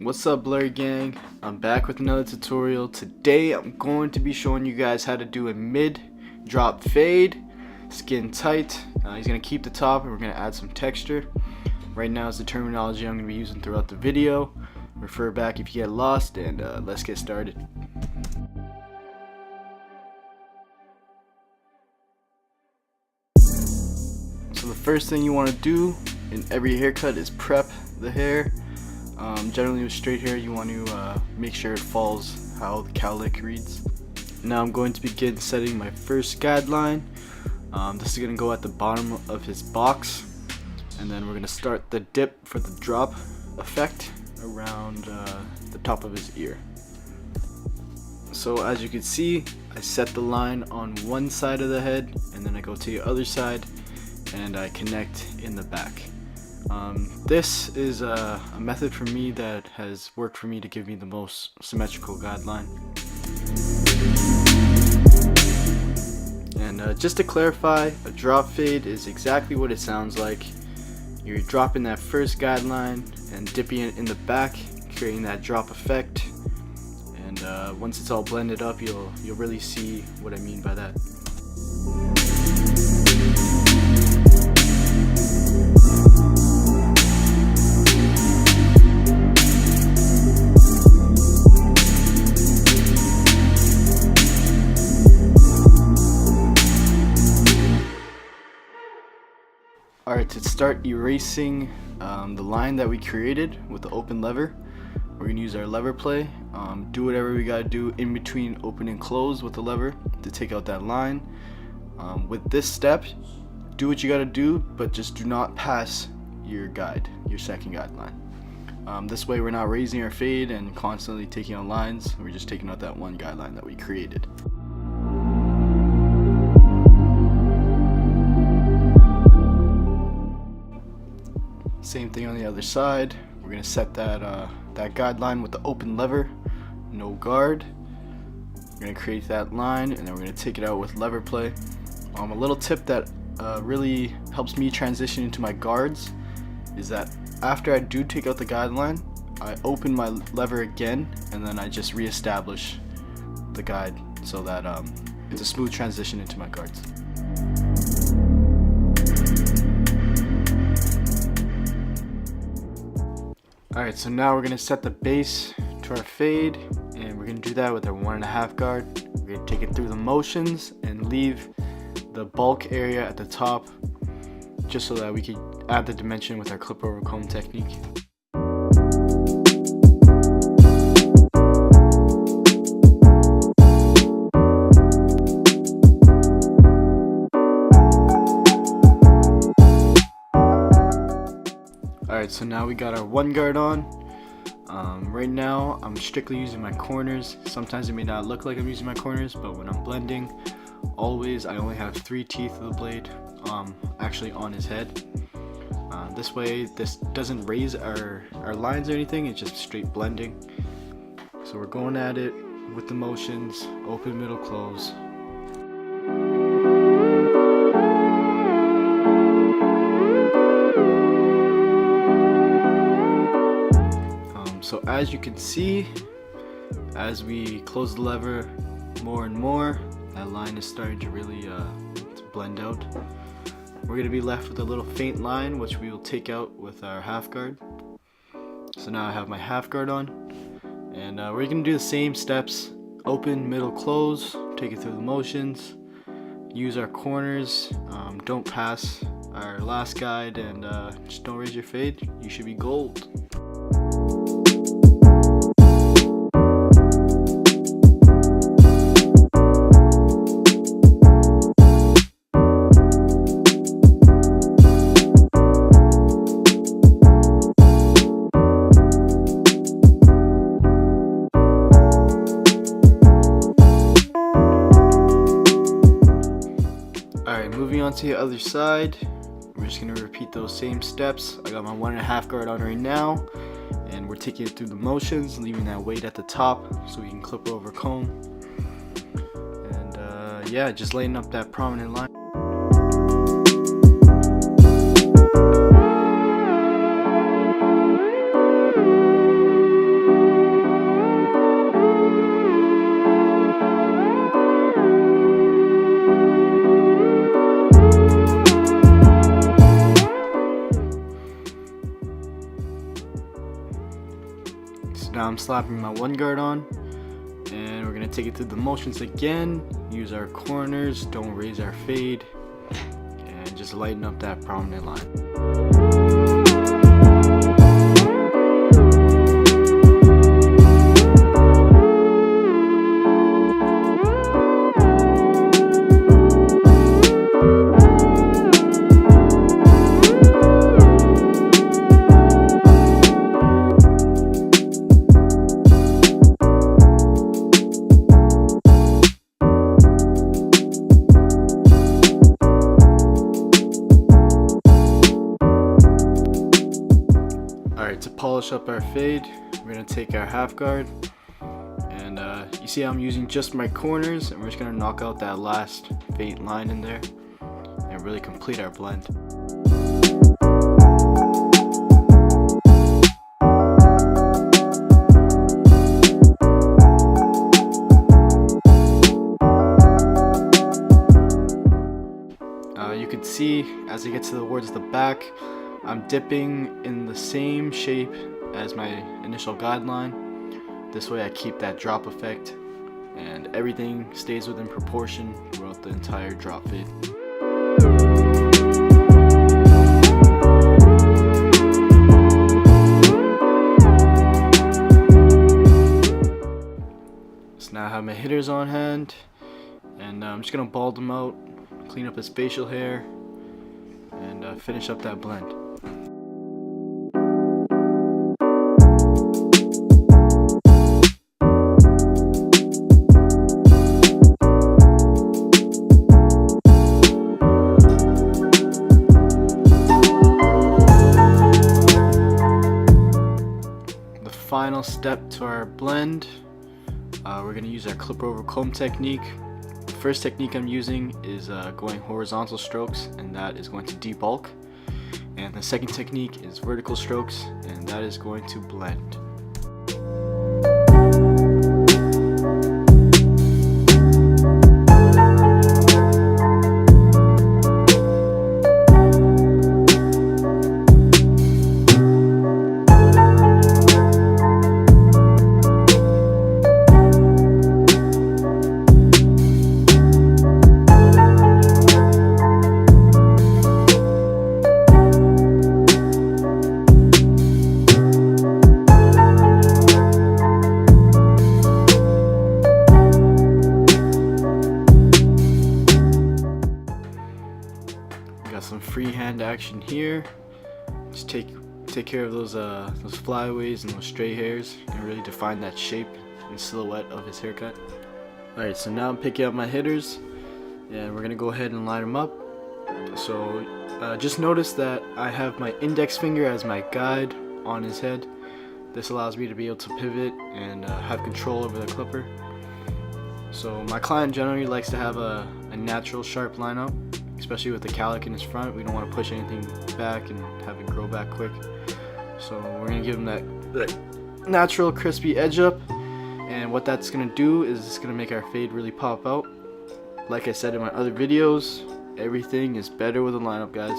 What's up, Blurry gang? I'm back with another tutorial. Today I'm going to be showing you guys how to do a mid drop fade, skin tight. He's going to keep the top and we're going to add some texture. Right now is the terminology I'm going to be using throughout the video. Refer back if you get lost, and let's get started. So the first thing you want to do in every haircut is prep the hair. Generally with straight hair you want to make sure it falls how the cowlick reads. Now I'm going to begin setting my first guideline. This is going to go at the bottom of his box, and then we're going to start the dip for the drop effect around the top of his ear. So as you can see, I set the line on one side of the head and then I go to the other side and I connect in the back. This is a method for me that has worked for me to give me the most symmetrical guideline. And just to clarify, a drop fade is exactly what it sounds like. You're dropping that first guideline and dipping it in the back, creating that drop effect. And once it's all blended up, you'll really see what I mean by that. Alright, to start erasing the line that we created with the open lever, we're going to use our lever play. Do whatever we got to do in between open and close with the lever to take out that line. With this step, do what you got to do, but just do not pass your guide, your second guideline. This way we're not raising our fade and constantly taking out lines. We're just taking out that one guideline that we created. Same thing on the other side. We're gonna set that guideline with the open lever, no guard. We're gonna create that line and then we're gonna take it out with lever play. A little tip that really helps me transition into my guards is that after I do take out the guideline, I open my lever again and then I just reestablish the guide so that it's a smooth transition into my guards. Alright, so now we're going to set the base to our fade, and we're going to do that with our 1.5 guard. We're going to take it through the motions and leave the bulk area at the top just so that we can add the dimension with our clip over comb technique. Alright, so now we got our one guard on. Right now I'm strictly using my corners. Sometimes it may not look like I'm using my corners, but when I'm blending, always I only have 3 teeth of the blade actually on his head. This way this doesn't raise our lines or anything, it's just straight blending. So we're going at it with the motions, open, middle, close. So as you can see, as we close the lever more and more, that line is starting to really to blend out. We're going to be left with a little faint line, which we will take out with our half guard. So now I have my half guard on, and we're going to do the same steps: open, middle, close, take it through the motions, use our corners, don't pass our last guide, and just don't raise your fade. You should be gold. Alright, moving on to the other side, we're just going to repeat those same steps. I got my 1.5 guard on right now, and we're taking it through the motions, leaving that weight at the top so we can clip over comb. And yeah, just laying up that prominent line. I'm slapping my one guard on, and we're gonna take it through the motions again. Use our corners, don't raise our fade, and just lighten up that prominent line. Alright, to polish up our fade, we're going to take our half guard, and you see I'm using just my corners, and we're just going to knock out that last fade line in there and really complete our blend. You can see as it gets towards the back, I'm dipping in the same shape as my initial guideline. This way I keep that drop effect and everything stays within proportion throughout the entire drop fade. So now I have my hitters on hand, and I'm just going to bald them out, clean up his facial hair, and finish up that blend. Final step to our blend, we're going to use our clipper over comb technique. The first technique I'm using is going horizontal strokes, and that is going to debulk. And the second technique is vertical strokes, and that is going to blend. Some freehand action here. Just take care of those flyaways and those stray hairs, and really define that shape and silhouette of his haircut. Alright, so now I'm picking up my hitters, and we're gonna go ahead and line them up. So just notice that I have my index finger as my guide on his head. This allows me to be able to pivot and have control over the clipper. So my client generally likes to have a natural sharp lineup, especially with the cowlick in his front. We don't want to push anything back and have it grow back quick. So we're going to give him that natural crispy edge up, and what that's going to do is it's going to make our fade really pop out. Like I said in my other videos, everything is better with a lineup, guys.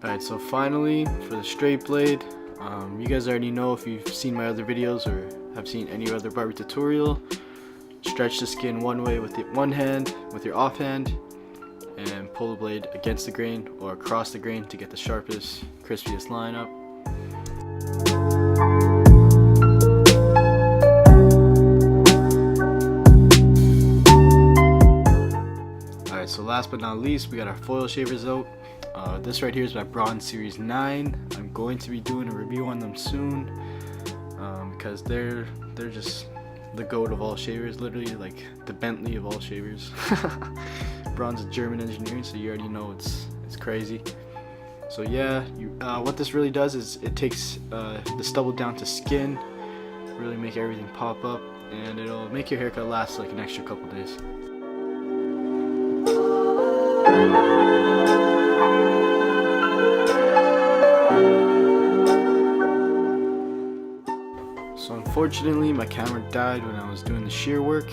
Alright, so finally for the straight blade, you guys already know if you've seen my other videos or have seen any other barber tutorial. Stretch the skin one way with one hand with your offhand, and pull the blade against the grain or across the grain to get the sharpest, crispiest lineup. Alright, so last but not least, we got our foil shavers out. This right here is my Bronze Series 9. I'm going to be doing a review on them soon, because they're just the goat of all shavers, literally like the Bentley of all shavers. Bronze is German engineering, so you already know it's crazy. So yeah, what this really does is it takes the stubble down to skin, really make everything pop up, and it'll make your haircut last like an extra couple days. So unfortunately my camera died when I was doing the shear work,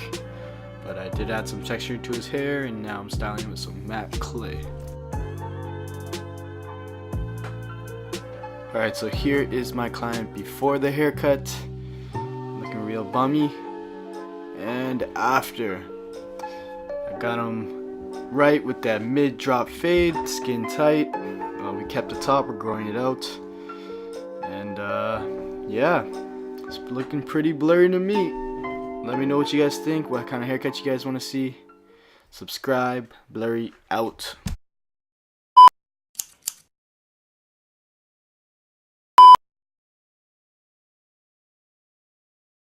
but I did add some texture to his hair, and now I'm styling with some matte clay. Alright, so here is my client before the haircut, looking real bummy, and after. I got him right with that mid drop fade, skin tight. We kept the top, we're growing it out, and yeah, it's looking pretty blurry to me. Let me know what you guys think, what kind of haircut you guys want to see. Subscribe. Blurry out.